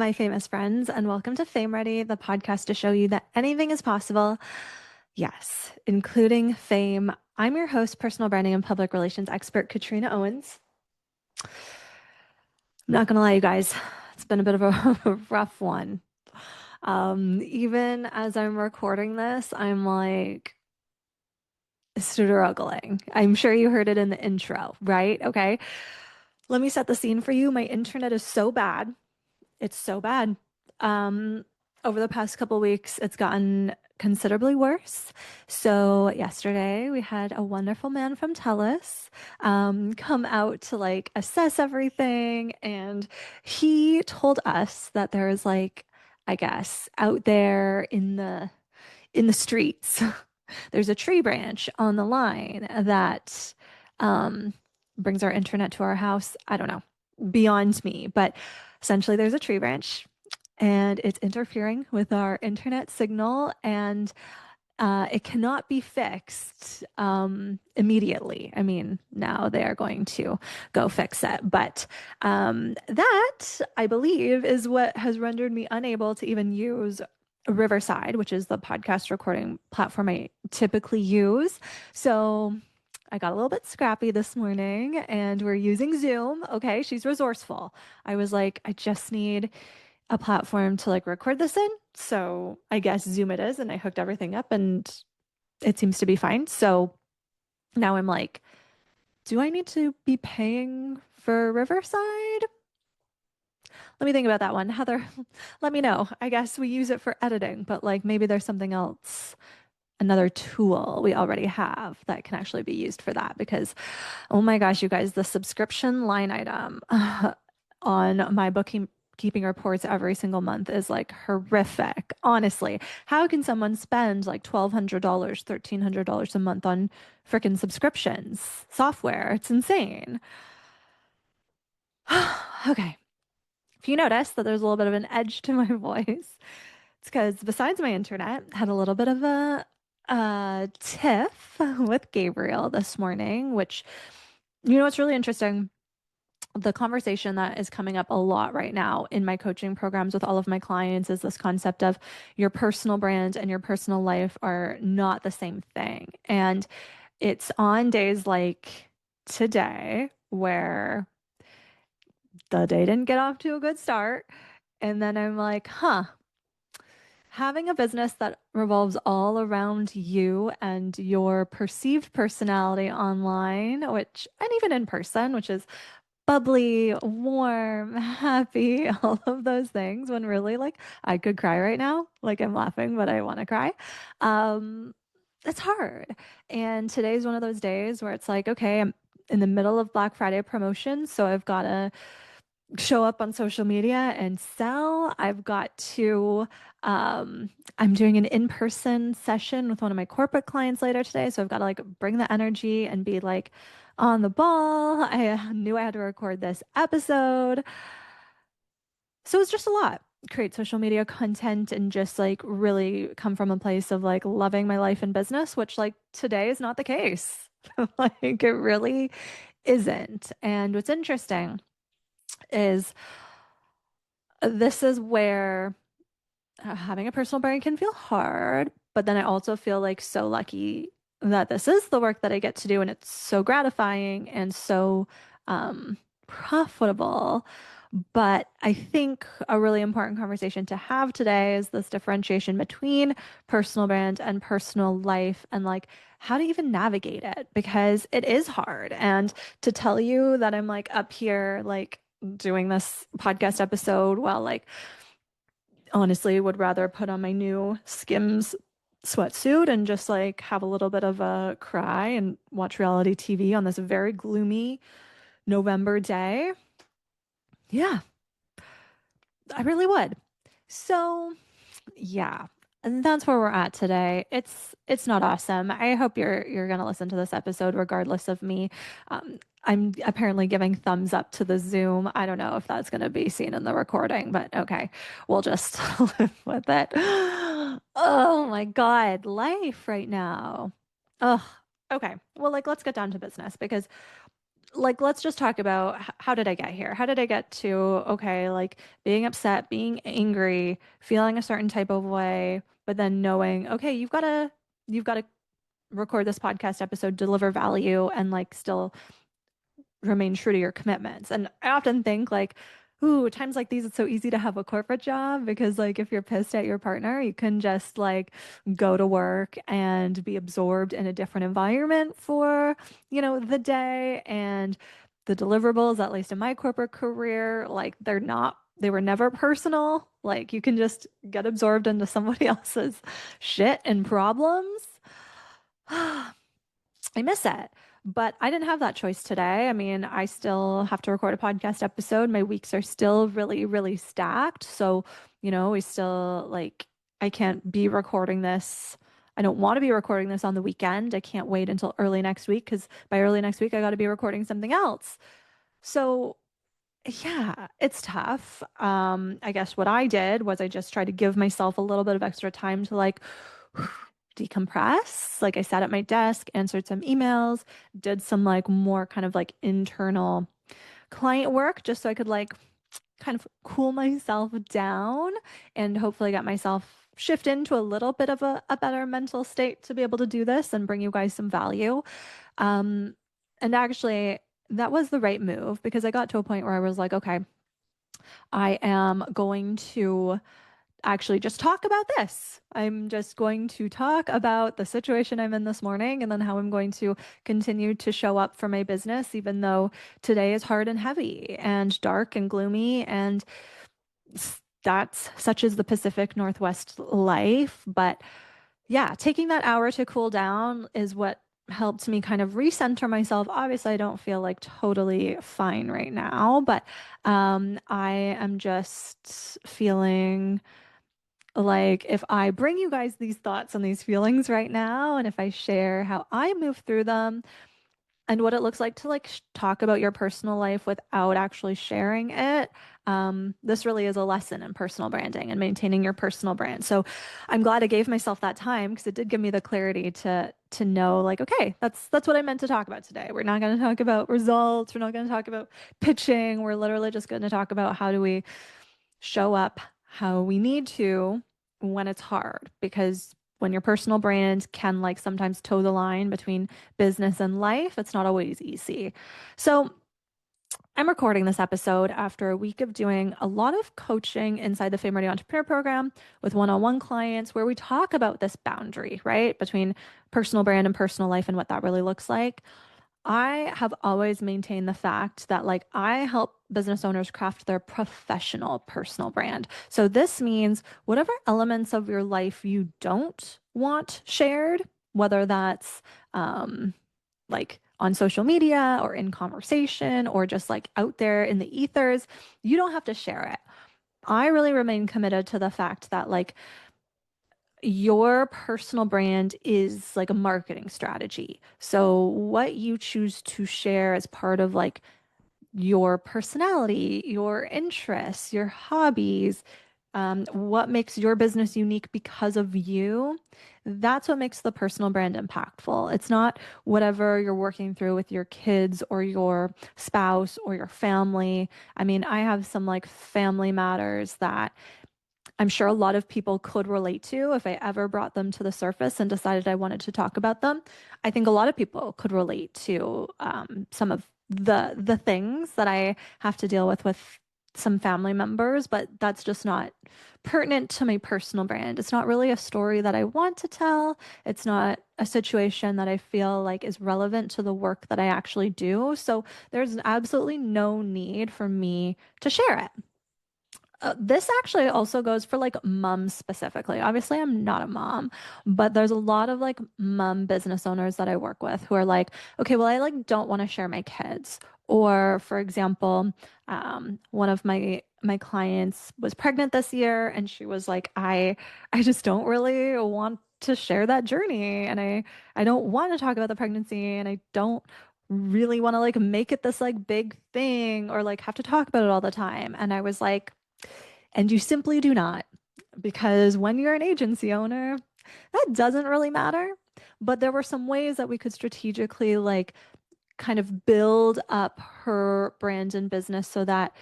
my famous friends, and welcome to Fame Ready, the podcast to show you that anything is possible. Yes, including fame. I'm your host, personal branding and public relations expert, Katrina Owens. I'm not gonna lie, you guys, it's been a bit of a rough one. Even as I'm recording this, I'm like struggling. I'm sure you heard it in the intro, right? Okay. Let me set the scene for you. My internet is so bad. It's so bad. Um, Over the past couple weeks, it's gotten considerably worse. So yesterday we had a wonderful man from Telus come out to like assess everything, and he told us that there is like, I guess, out there in the streets, there's a tree branch on the line that um, brings our internet to our house. I don't know, beyond me, but essentially there's a tree branch and it's interfering with our internet signal, and it cannot be fixed immediately. I mean, now they are going to go fix it, but that I believe is what has rendered me unable to even use Riverside, which is the podcast recording platform I typically use. So I got a little bit scrappy this morning and we're using Zoom. Okay, she's resourceful. I was like, I just need a platform to like record this in. So I guess Zoom it is. And I hooked everything up and it seems to be fine. So now I'm like, do I need to be paying for Riverside? Let me think about that one. Heather, let me know. I guess we use it for editing, but like maybe there's something else, another tool we already have that can actually be used for that. Because, oh my gosh, you guys, the subscription line item on my bookkeeping reports every single month is like horrific. Honestly, how can someone spend like $1,200, $1,300 a month on freaking subscriptions software? It's insane. Okay. If you notice that there's a little bit of an edge to my voice, it's because besides my internet, had a little bit of a tiff with Gabriel this morning, which, you know, what's really interesting. The conversation that is coming up a lot right now in my coaching programs with all of my clients is this concept of your personal brand and your personal life are not the same thing. And it's on days like today where the day didn't get off to a good start. And then I'm like, huh, having a business that revolves all around you and your perceived personality online, which, and even in person, which is bubbly, warm, happy, all of those things, when really like I could cry right now. Like I'm laughing, but I want to cry. Um, it's hard. And today's one of those days where it's like, okay, I'm in the middle of Black Friday promotion, so I've got to show up on social media and sell. I've got to, I'm doing an in-person session with one of my corporate clients later today. So I've got to like bring the energy and be like on the ball. I knew I had to record this episode. So it's just a lot. Create social media content and just like really come from a place of like loving my life and business, which like today is not the case. Like it really isn't. And what's interesting is this is where having a personal brand can feel hard, but then I also feel like so lucky that this is the work that I get to do and it's so gratifying and so profitable. But I think a really important conversation to have today is this differentiation between personal brand and personal life and like how to even navigate it because it is hard. And to tell you that I'm like up here, like doing this podcast episode while like honestly would rather put on my new Skims sweatsuit and just like have a little bit of a cry and watch reality TV on this very gloomy November day. Yeah, I really would. So, yeah. And that's where we're at today. It's not awesome. I hope you're gonna listen to this episode regardless of me. I'm apparently giving thumbs up to the Zoom. I don't know if that's gonna be seen in the recording, but okay, we'll just live with it. Oh my God, life right now. Oh, okay. Well, like let's get down to business because like let's just talk about how did I get here? How did I get to okay, like being upset, being angry, feeling a certain type of way, but then knowing, okay, you've got to record this podcast episode, deliver value and like still remain true to your commitments. And I often think like, ooh, times like these, it's so easy to have a corporate job because like if you're pissed at your partner, you can just like go to work and be absorbed in a different environment for, the day. And the deliverables, at least in my corporate career, like they were never personal. Like you can just get absorbed into somebody else's shit and problems. I miss it. But I didn't have that choice today. I mean, I still have to record a podcast episode. My weeks are still really, really stacked. So, we still like, I can't be recording this. I don't want to be recording this on the weekend. I can't wait until early next week because by early next week, I got to be recording something else. So, yeah, it's tough. I guess what I did was I just tried to give myself a little bit of extra time to like decompress. Like I sat at my desk, answered some emails, did some like more kind of like internal client work just so I could like kind of cool myself down and hopefully get myself shift into a little bit of a better mental state to be able to do this and bring you guys some value. Um, and actually, that was the right move because I got to a point where I was like, okay, I am going to actually just talk about this. I'm just going to talk about the situation I'm in this morning and then how I'm going to continue to show up for my business, even though today is hard and heavy and dark and gloomy. And that's such as the Pacific Northwest life. But yeah, taking that hour to cool down is what helped me kind of recenter myself. Obviously, I don't feel like totally fine right now, but I am just feeling like if I bring you guys these thoughts and these feelings right now, and if I share how I move through them and what it looks like to like talk about your personal life without actually sharing it, this really is a lesson in personal branding and maintaining your personal brand. So I'm glad I gave myself that time because it did give me the clarity to know like, okay, that's what I meant to talk about today. We're not going to talk about results. We're not going to talk about pitching. We're literally just going to talk about how do we show up how we need to when it's hard because when your personal brand can like sometimes toe the line between business and life, it's not always easy. So, I'm recording this episode after a week of doing a lot of coaching inside the Fame Ready Entrepreneur program with one-on-one clients where we talk about this boundary, right, between personal brand and personal life and what that really looks like. I have always maintained the fact that like I help business owners craft their professional personal brand. So this means whatever elements of your life you don't want shared, whether that's like on social media or in conversation or just like out there in the ethers, you don't have to share it. I really remain committed to the fact that like your personal brand is like a marketing strategy. So what you choose to share as part of like your personality, your interests, your hobbies, what makes your business unique because of you, that's what makes the personal brand impactful. It's not whatever you're working through with your kids or your spouse or your family. I mean, I have some like family matters that I'm sure a lot of people could relate to if I ever brought them to the surface and decided I wanted to talk about them. I think a lot of people could relate to some of the things that I have to deal with some family members, but that's just not pertinent to my personal brand. It's not really a story that I want to tell. It's not a situation that I feel like is relevant to the work that I actually do. So there's absolutely no need for me to share it. This actually also goes for like moms specifically. Obviously, I'm not a mom, but there's a lot of like mom business owners that I work with who are like, okay, well, I like don't want to share my kids. Or for example, one of my clients was pregnant this year and she was like, I just don't really want to share that journey and I don't want to talk about the pregnancy and I don't really want to like make it this like big thing or like have to talk about it all the time. And I was like, and you simply do not, because when you're an agency owner, that doesn't really matter. But there were some ways that we could strategically like kind of build up her brand and business so that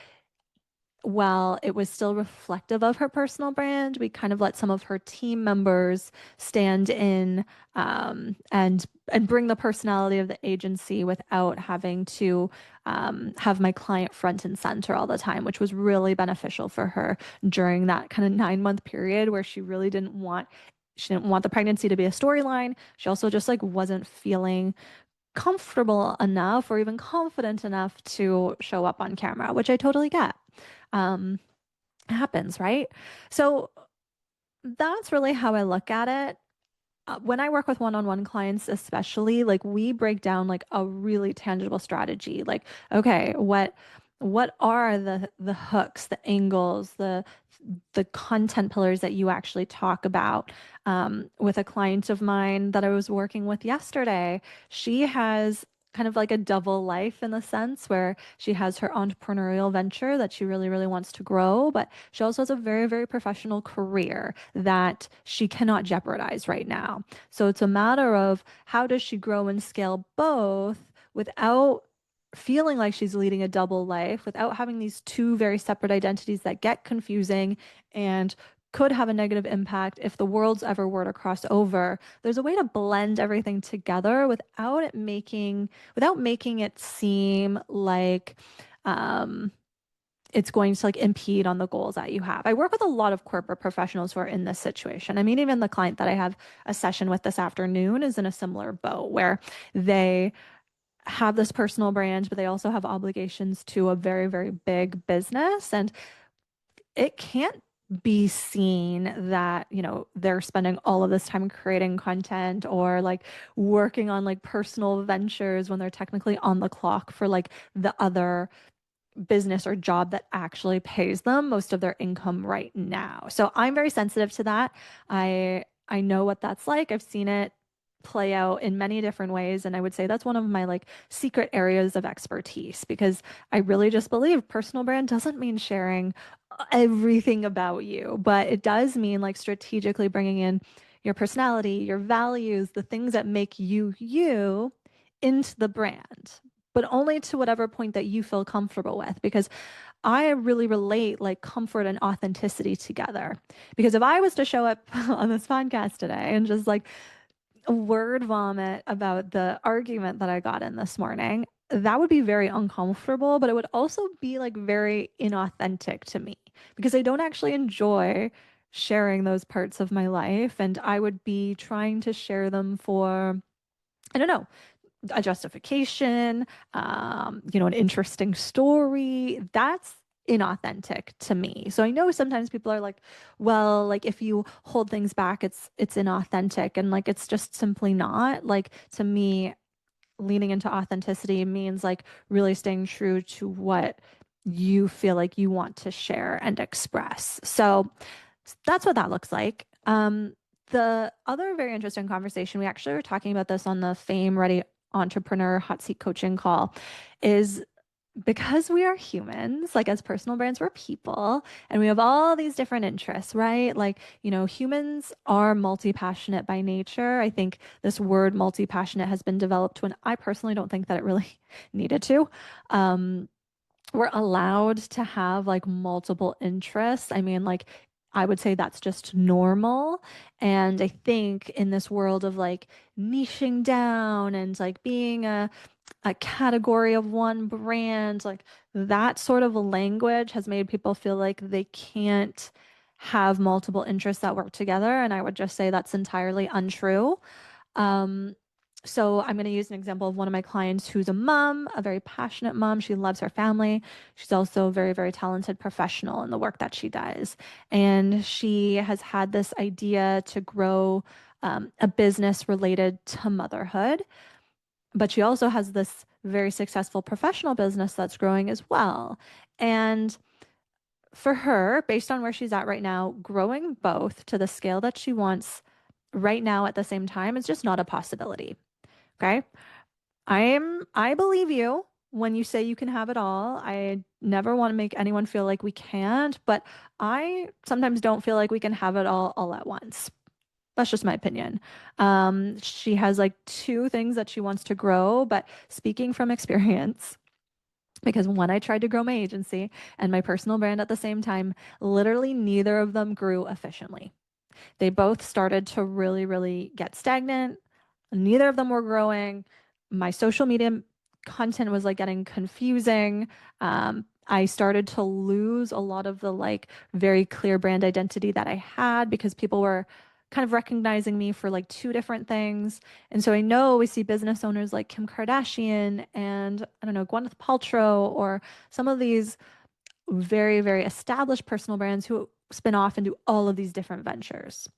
while it was still reflective of her personal brand, we kind of let some of her team members stand in and bring the personality of the agency without having to have my client front and center all the time, which was really beneficial for her during that kind of 9 month period where she didn't want the pregnancy to be a storyline. She also just like wasn't feeling comfortable enough or even confident enough to show up on camera, which I totally get. Um, happens, right? So that's really how I look at it. When I work with one-on-one clients, especially, like we break down like a really tangible strategy. Like, okay, what are the hooks, the angles, the content pillars that you actually talk about? With a client of mine that I was working with yesterday, she has kind of like a double life in the sense where she has her entrepreneurial venture that she really, really wants to grow, but she also has a very, very professional career that she cannot jeopardize right now. So it's a matter of how does she grow and scale both without feeling like she's leading a double life, without having these two very separate identities that get confusing and could have a negative impact if the worlds ever were to cross over. There's a way to blend everything together without making it seem like um, it's going to like impede on the goals that you have. I work with a lot of corporate professionals who are in this situation. I mean, even the client that I have a session with this afternoon is in a similar boat where they have this personal brand, but they also have obligations to a very, very big business. And it can't be seen that, they're spending all of this time creating content or like working on like personal ventures when they're technically on the clock for like the other business or job that actually pays them most of their income right now. So I'm very sensitive to that. I know what that's like. I've seen it play out in many different ways, and I would say that's one of my like secret areas of expertise because I really just believe personal brand doesn't mean sharing everything about you, but it does mean like strategically bringing in your personality, your values, the things that make you you into the brand, but only to whatever point that you feel comfortable with. Because I really relate like comfort and authenticity together. Because if I was to show up on this podcast today and just like word vomit about the argument that I got in this morning, that would be very uncomfortable, but it would also be like very inauthentic to me because I don't actually enjoy sharing those parts of my life. And I would be trying to share them for, I don't know, a justification, an interesting story. That's inauthentic to me. So I know sometimes people are like, well, like if you hold things back, it's inauthentic. And like it's just simply not. Like to me, leaning into authenticity means like really staying true to what you feel like you want to share and express. So that's what that looks like. The other very interesting conversation, we actually were talking about this on the Fame Ready Entrepreneur Hot Seat Coaching call, is because we are humans, like as personal brands, we're people and we have all these different interests, right? Like, humans are multi-passionate by nature. I think this word multi-passionate has been developed when I personally don't think that it really needed to. We're allowed to have like multiple interests. I mean, like, I would say that's just normal. And I think in this world of like niching down and like being a category of one brand, like that sort of language has made people feel like they can't have multiple interests that work together. And I would just say that's entirely untrue. Um, so I'm going to use an example of one of my clients who's a mom, a very passionate mom. She loves her family. She's also a very, very talented professional in the work that she does. And she has had this idea to grow a business related to motherhood. But she also has this very successful professional business that's growing as well. And for her, based on where she's at right now, growing both to the scale that she wants right now at the same time is just not a possibility. Okay. I believe you when you say you can have it all. I never want to make anyone feel like we can't, but I sometimes don't feel like we can have it all at once. That's just my opinion. She has like two things that she wants to grow, but speaking from experience, because when I tried to grow my agency and my personal brand at the same time, literally neither of them grew efficiently. They both started to really, really get stagnant. Neither of them were growing. My social media content was like getting confusing. I started to lose a lot of the like very clear brand identity that I had because people were kind of recognizing me for like two different things. And so I know we see business owners like Kim Kardashian and I don't know, Gwyneth Paltrow or some of these very, very established personal brands who spin off and do all of these different ventures.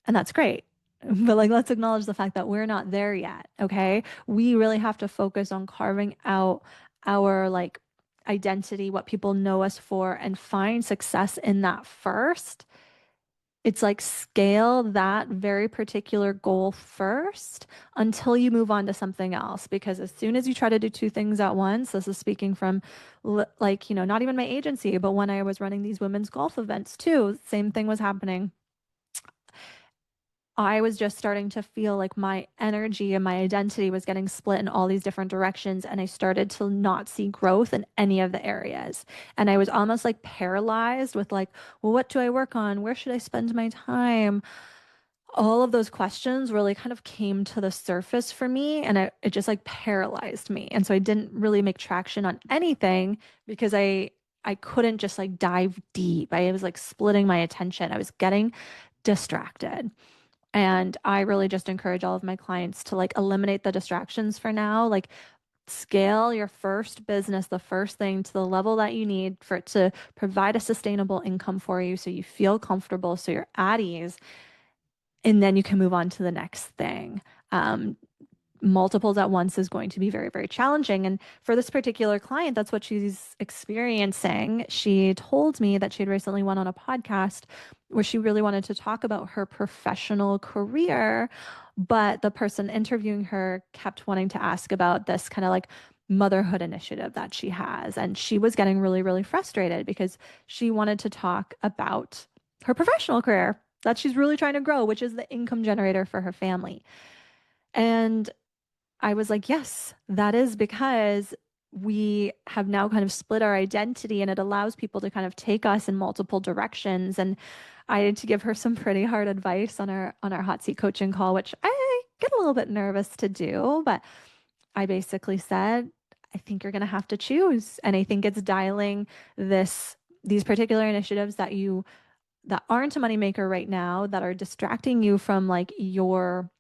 And that's great. But like, let's acknowledge the fact that we're not there yet. Okay. We really have to focus on carving out our like identity, what people know us for, and find success in that first. It's like scale that very particular goal first until you move on to something else. Because as soon as you try to do two things at once, this is speaking from like, not even my agency, but when I was running these women's golf events too, same thing was happening. I was just starting to feel like my energy and my identity was getting split in all these different directions. And I started to not see growth in any of the areas. And I was almost like paralyzed with like, well, what do I work on? Where should I spend my time? All of those questions really kind of came to the surface for me and it just like paralyzed me. And so I didn't really make traction on anything because I couldn't just like dive deep. I was like splitting my attention. I was getting distracted. And I really just encourage all of my clients to like eliminate the distractions for now. Like scale your first business, the first thing to the level that you need for it to provide a sustainable income for you so you feel comfortable, so you're at ease, and then you can move on to the next thing. Multiples at once is going to be very, very challenging. And for this particular client, that's what she's experiencing. She told me that she had recently went on a podcast where she really wanted to talk about her professional career, but the person interviewing her kept wanting to ask about this kind of like motherhood initiative that she has. And she was getting really, really frustrated because she wanted to talk about her professional career that she's really trying to grow, which is the income generator for her family. And I was like, yes, that is because we have now kind of split our identity and it allows people to kind of take us in multiple directions. And I had to give her some pretty hard advice on our hot seat coaching call, which I get a little bit nervous to do, but I basically said, I think you're going to have to choose. And I think it's dialing these particular initiatives that aren't a moneymaker right now, that are distracting you from like your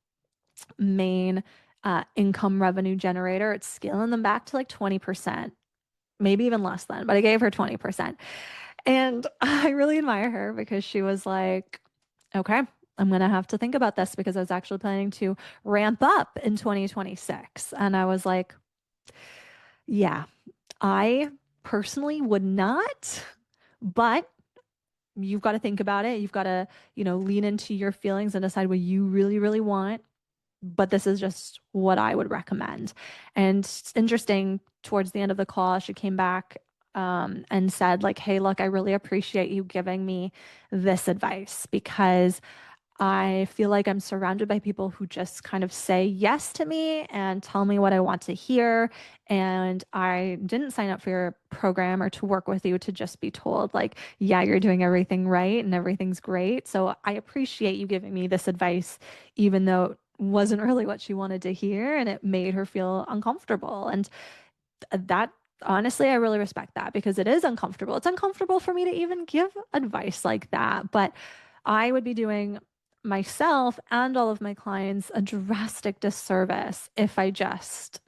main income revenue generator. It's scaling them back to like 20%, maybe even less than, but I gave her 20%. And I really admire her because she was like, okay, I'm going to have to think about this because I was actually planning to ramp up in 2026. And I was like, yeah, I personally would not, but you've got to think about it. You've got to, lean into your feelings and decide what you really, really want. But this is just what I would recommend. And it's interesting, towards the end of the call, she came back and said, like, hey, look, I really appreciate you giving me this advice because I feel like I'm surrounded by people who just kind of say yes to me and tell me what I want to hear. And I didn't sign up for your program or to work with you to just be told, like, yeah, you're doing everything right and everything's great. So I appreciate you giving me this advice, even though it wasn't really what she wanted to hear and it made her feel uncomfortable. And that honestly, I really respect that because it is uncomfortable. It's uncomfortable for me to even give advice like that, but I would be doing myself and all of my clients a drastic disservice if I just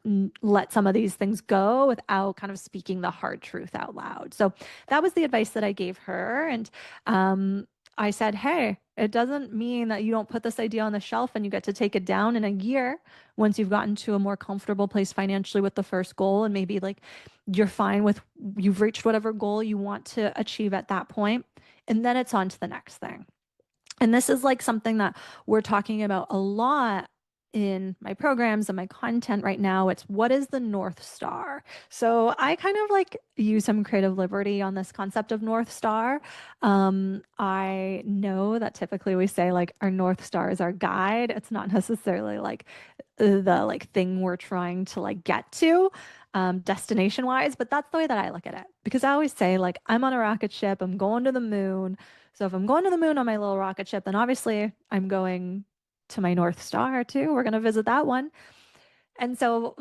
let some of these things go without kind of speaking the hard truth out loud. So that was the advice that I gave her. And I said, hey, it doesn't mean that you don't put this idea on the shelf and you get to take it down in a year once you've gotten to a more comfortable place financially with the first goal. And maybe like you're fine with you've reached whatever goal you want to achieve at that point. And then it's on to the next thing. And this is like something that we're talking about a lot in my programs and my content right now, it's what is the North Star? So I kind of like use some creative liberty on this concept of North Star. I know that typically we say like our North Star is our guide. It's not necessarily like the like thing we're trying to like get to destination wise, but that's the way that I look at it because I always say like I'm on a rocket ship, I'm going to the moon. So if I'm going to the moon on my little rocket ship, then obviously I'm going to my North Star too. We're going to visit that one. And so,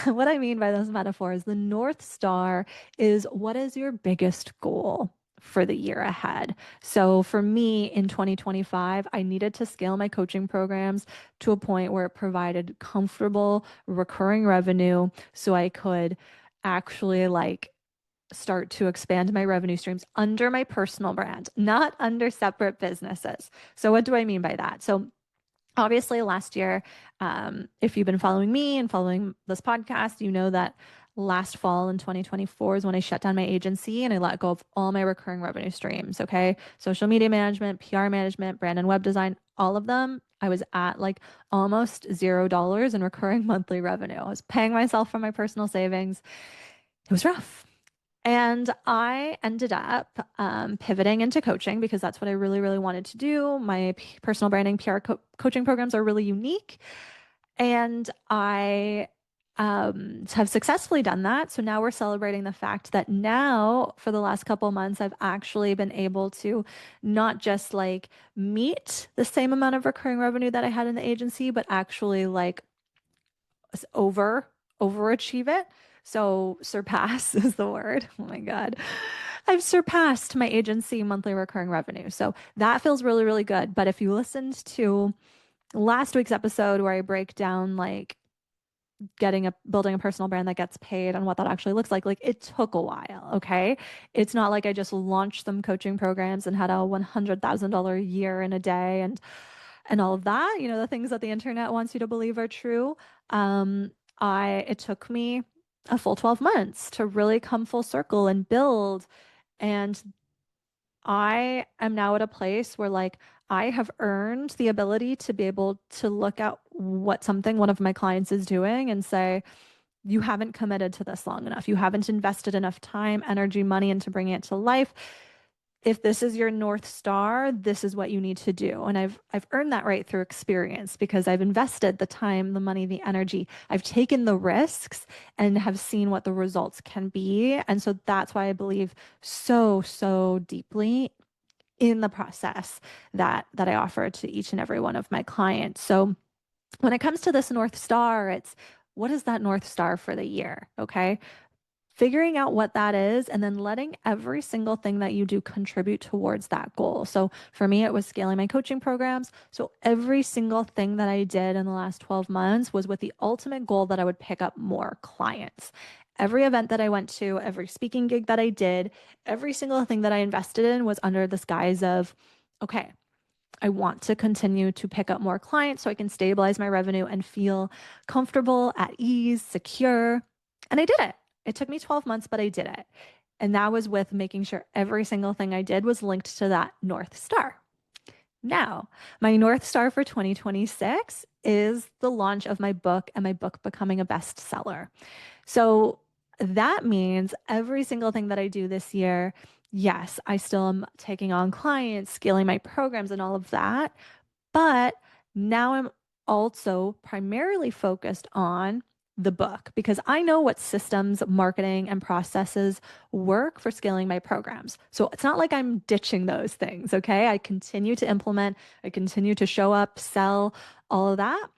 what I mean by this metaphor is the North Star is what is your biggest goal for the year ahead? So, for me in 2025, I needed to scale my coaching programs to a point where it provided comfortable recurring revenue so I could actually like start to expand my revenue streams under my personal brand, not under separate businesses. So, what do I mean by that? So, obviously, last year, if you've been following me and following this podcast, you know that last fall in 2024 is when I shut down my agency and I let go of all my recurring revenue streams. Okay. Social media management, PR management, brand and web design, all of them. I was at like almost $0 in recurring monthly revenue. I was paying myself from my personal savings. It was rough. And I ended up pivoting into coaching because that's what I really, really wanted to do. My personal branding PR coaching programs are really unique. And I have successfully done that. So now we're celebrating the fact that now, for the last couple of months, I've actually been able to not just like meet the same amount of recurring revenue that I had in the agency, but actually like over overachieve it. So surpass is the word. Oh my God. I've surpassed my agency monthly recurring revenue. So that feels really, really good. But if you listened to last week's episode where I break down like building a personal brand that gets paid and what that actually looks like it took a while. Okay. It's not like I just launched some coaching programs and had a $100,000 a year in a day and all of that, the things that the internet wants you to believe are true. It took me a full 12 months to really come full circle and build. And I am now at a place where like I have earned the ability to be able to look at what something one of my clients is doing and say, you haven't committed to this long enough. You haven't invested enough time, energy, money into bringing it to life. If this is your North Star, this is what you need to do. And I've earned that right through experience because I've invested the time, the money, the energy. I've taken the risks and have seen what the results can be. And so that's why I believe so, so deeply in the process that I offer to each and every one of my clients. So when it comes to this North Star, it's what is that North Star for the year? Okay. Figuring out what that is and then letting every single thing that you do contribute towards that goal. So for me, it was scaling my coaching programs. So every single thing that I did in the last 12 months was with the ultimate goal that I would pick up more clients. Every event that I went to, every speaking gig that I did, every single thing that I invested in was under this guise of, okay, I want to continue to pick up more clients so I can stabilize my revenue and feel comfortable, at ease, secure. And I did it. It took me 12 months, but I did it. And that was with making sure every single thing I did was linked to that North Star. Now, my North Star for 2026 is the launch of my book and my book becoming a bestseller. So that means every single thing that I do this year, yes, I still am taking on clients, scaling my programs and all of that. But now I'm also primarily focused on the book because I know what systems, marketing, and processes work for scaling my programs. So it's not like I'm ditching those things. Okay. I continue to implement, I continue to show up, sell, all of that.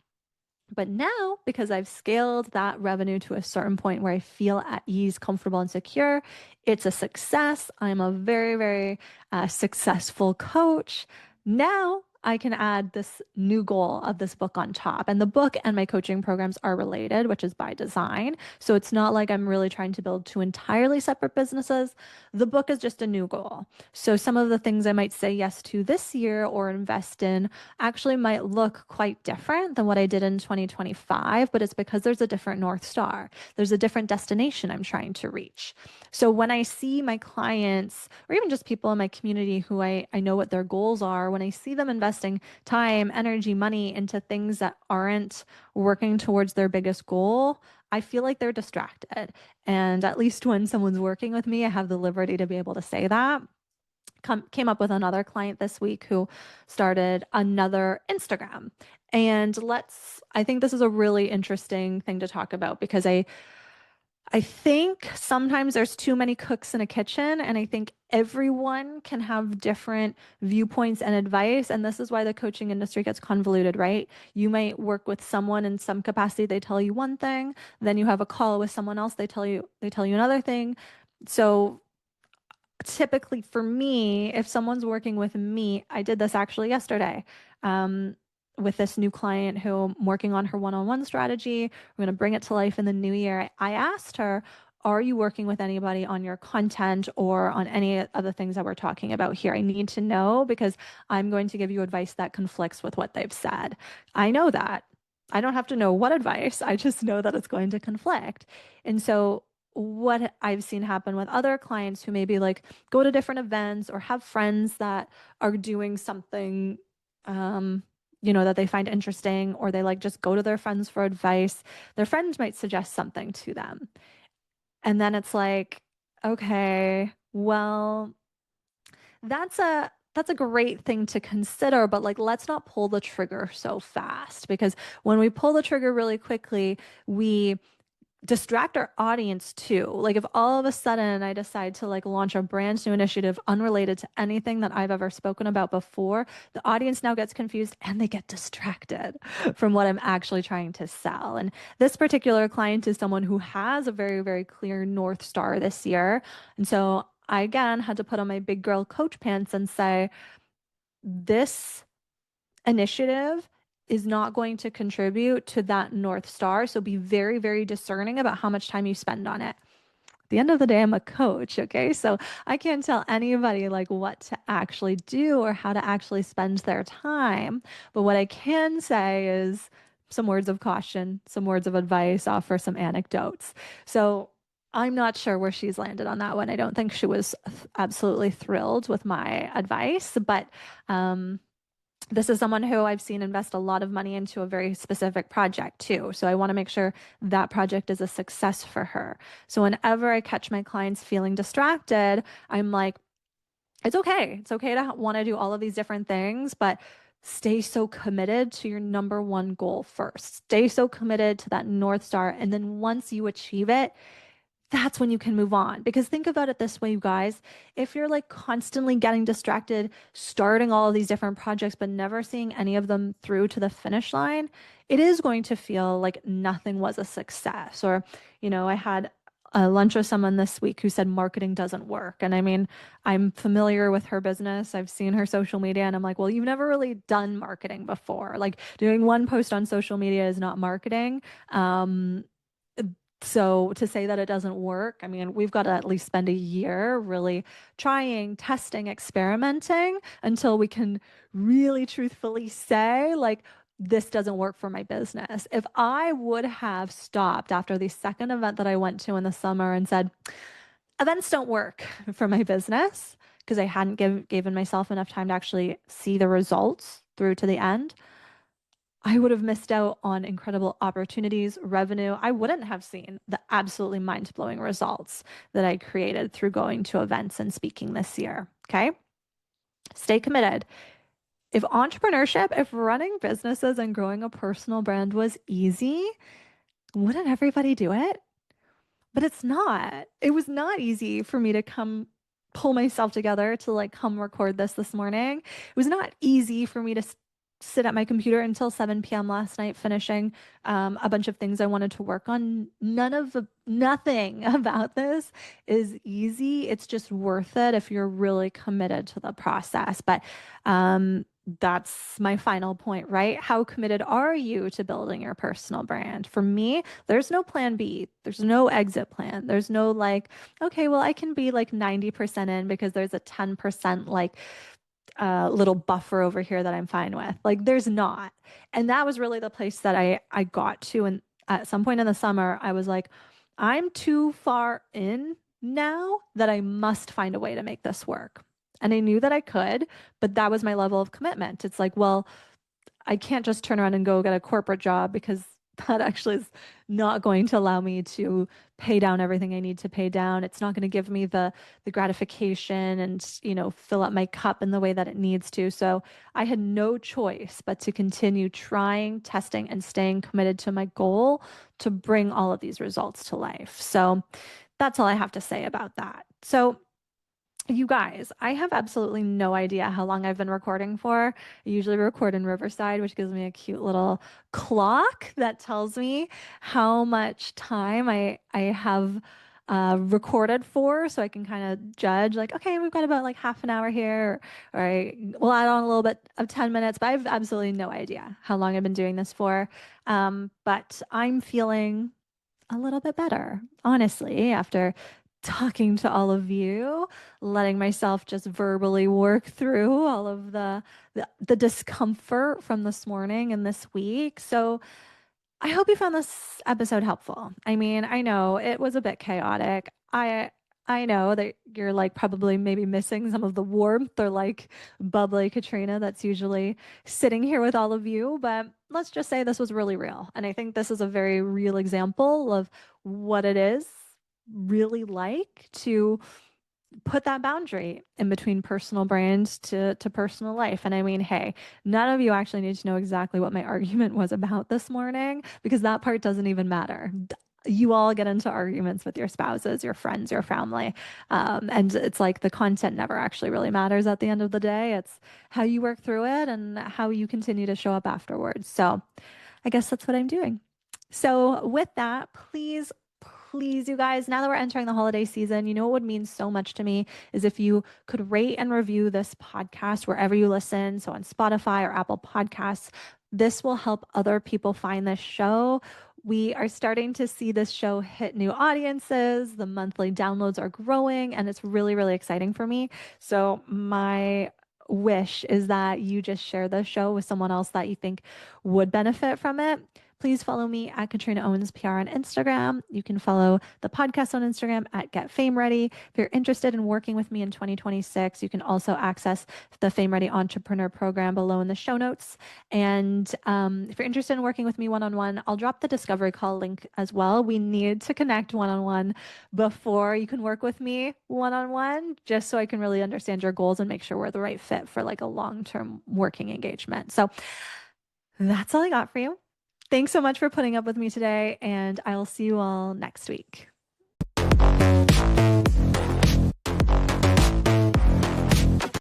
But now, because I've scaled that revenue to a certain point where I feel at ease, comfortable, and secure, it's a success. I'm a very, very successful coach. Now I can add this new goal of this book on top. And the book and my coaching programs are related, which is by design. So it's not like I'm really trying to build two entirely separate businesses. The book is just a new goal. So some of the things I might say yes to this year or invest in actually might look quite different than what I did in 2025, but it's because there's a different North Star. There's a different destination I'm trying to reach. So when I see my clients or even just people in my community who I know what their goals are, when I see them invest investing time, energy, money into things that aren't working towards their biggest goal, I feel like they're distracted. And at least when someone's working with me, I have the liberty to be able to say that. Came up with another client this week who started another Instagram. And I think this is a really interesting thing to talk about because I think sometimes there's too many cooks in a kitchen, and I think everyone can have different viewpoints and advice. And this is why the coaching industry gets convoluted, right? You might work with someone in some capacity, they tell you one thing, then you have a call with someone else, they tell you another thing. So typically for me, if someone's working with me, I did this actually yesterday. Um, with this new client who I'm working on her one-on-one strategy. We're going to bring it to life in the new year. I asked her, are you working with anybody on your content or on any of the things that we're talking about here? I need to know because I'm going to give you advice that conflicts with what they've said. I know that. I don't have to know what advice. I just know that it's going to conflict. And so what I've seen happen with other clients who maybe like go to different events or have friends that are doing something um that they find interesting, or they like just go to their friends for advice. Their friends might suggest something to them. And then it's like, okay, well, that's a great thing to consider, but like let's not pull the trigger so fast because when we pull the trigger really quickly, we distract our audience too. Like if all of a sudden I decide to like launch a brand new initiative unrelated to anything that I've ever spoken about before, the audience now gets confused and they get distracted from what I'm actually trying to sell. And this particular client is someone who has a very, very clear North Star this year. And so I again had to put on my big girl coach pants and say, this initiative is not going to contribute to that North Star. So be very, very discerning about how much time you spend on it. At the end of the day, I'm a coach, okay? So I can't tell anybody like what to actually do or how to actually spend their time. But what I can say is some words of caution, some words of advice, offer some anecdotes. So I'm not sure where she's landed on that one. I don't think she was absolutely thrilled with my advice, but this is someone who I've seen invest a lot of money into a very specific project too. So I want to make sure that project is a success for her. So whenever I catch my clients feeling distracted, I'm like, it's okay. It's okay to want to do all of these different things, but stay so committed to your number one goal first. Stay so committed to that North Star. And then once you achieve it, that's when you can move on. Because think about it this way, you guys. If you're like constantly getting distracted, starting all of these different projects, but never seeing any of them through to the finish line, it is going to feel like nothing was a success. Or, I had a lunch with someone this week who said marketing doesn't work. And I mean, I'm familiar with her business. I've seen her social media, and I'm like, well, you've never really done marketing before. Like doing one post on social media is not marketing. Um, so to say that it doesn't work, I mean, we've got to at least spend a year really trying, testing, experimenting until we can really truthfully say, like, this doesn't work for my business. If I would have stopped after the second event that I went to in the summer and said, events don't work for my business, because I hadn't given myself enough time to actually see the results through to the end, I would have missed out on incredible opportunities, revenue. I wouldn't have seen the absolutely mind-blowing results that I created through going to events and speaking this year. Okay. Stay committed. If running businesses and growing a personal brand was easy, wouldn't everybody do it? But it's not. It was not easy for me to come pull myself together to like come record this morning. It was not easy for me to sit at my computer until 7 p.m. last night finishing a bunch of things I wanted to work on. Nothing about this is easy. It's just worth it if you're really committed to the process. But that's my final point, right? How committed are you to building your personal brand? For me, there's no plan B. There's no exit plan. There's no like, okay, well, I can be like 90% in because there's a 10% like little buffer over here that I'm fine with. Like there's not. And that was really the place that I got to. And at some point in the summer, I was like, I'm too far in now that I must find a way to make this work. And I knew that I could, but that was my level of commitment. It's like, well, I can't just turn around and go get a corporate job because that actually is not going to allow me to pay down everything I need to pay down. It's not going to give me the gratification and, fill up my cup in the way that it needs to. So I had no choice but to continue trying, testing, and staying committed to my goal to bring all of these results to life. So that's all I have to say about that. So you guys, I have absolutely no idea how long I've been recording for. I usually record in Riverside, which gives me a cute little clock that tells me how much time I have recorded for, so I can kind of judge, like, okay, we've got about like half an hour here, or we'll add on a little bit of 10 minutes, but I have absolutely no idea how long I've been doing this for. But I'm feeling a little bit better, honestly, after talking to all of you, letting myself just verbally work through all of the discomfort from this morning and this week. So I hope you found this episode helpful. I mean, I know it was a bit chaotic. I know that you're like probably maybe missing some of the warmth or like bubbly Katrina that's usually sitting here with all of you, but let's just say this was really real. And I think this is a very real example of what it is really like to put that boundary in between personal brand to personal life. And I mean, hey, none of you actually need to know exactly what my argument was about this morning because that part doesn't even matter. You all get into arguments with your spouses, your friends, your family. And it's like the content never actually really matters at the end of the day. It's how you work through it and how you continue to show up afterwards. So I guess that's what I'm doing. So, with that, please, you guys, now that we're entering the holiday season, you know what would mean so much to me is if you could rate and review this podcast wherever you listen. So, on Spotify or Apple Podcasts, this will help other people find this show. We are starting to see this show hit new audiences. The monthly downloads are growing, and it's really, really exciting for me. So, my wish is that you just share this show with someone else that you think would benefit from it. Please follow me at Katrina Owens PR on Instagram. You can follow the podcast on Instagram at Get Fame Ready. If you're interested in working with me in 2026, you can also access the Fame Ready Entrepreneur Program below in the show notes. And if you're interested in working with me one-on-one, I'll drop the discovery call link as well. We need to connect one-on-one before you can work with me one-on-one, just so I can really understand your goals and make sure we're the right fit for like a long-term working engagement. So that's all I got for you. Thanks so much for putting up with me today, and I'll see you all next week.